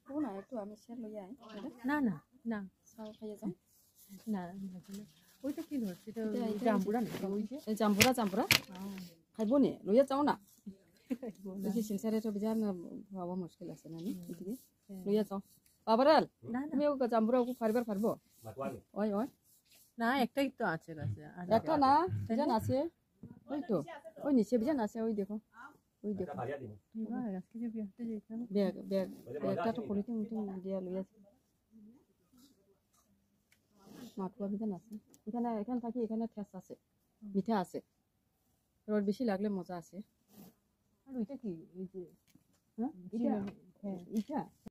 Bố này tụi mình xét lôi ai? না না না Sao খাইয়ে যাও? না ওইটা কি ধরছে এটা জাম্বুরা নাকি ওই যে জাম্বুরা খাইবো নি লইয়া যাও না দেখি সিনসারে তো বিজান বাবা মুশকিল আছে না এদিকে লইয়া যাও বাবারাল তুমি ও জাম্বুরা ও পারবো ওই না একটাই তো আছে কাছে আর একটা না বিজান আছে ওই তো ওই নিচে বিজান আছে ওই দেখো এবার আজকে যে বিয়াতে যাইতাম ব্যাগটা তো পলিথিন দিয়া লইয়া মাঠুয়া বিজান আছে এখানে থাকি এখানে ঠেস আছে মিঠা আছে রোদ বেশি লাগলে মজা আছে আর ওইটা কি ওই যে হ্যাঁ এটা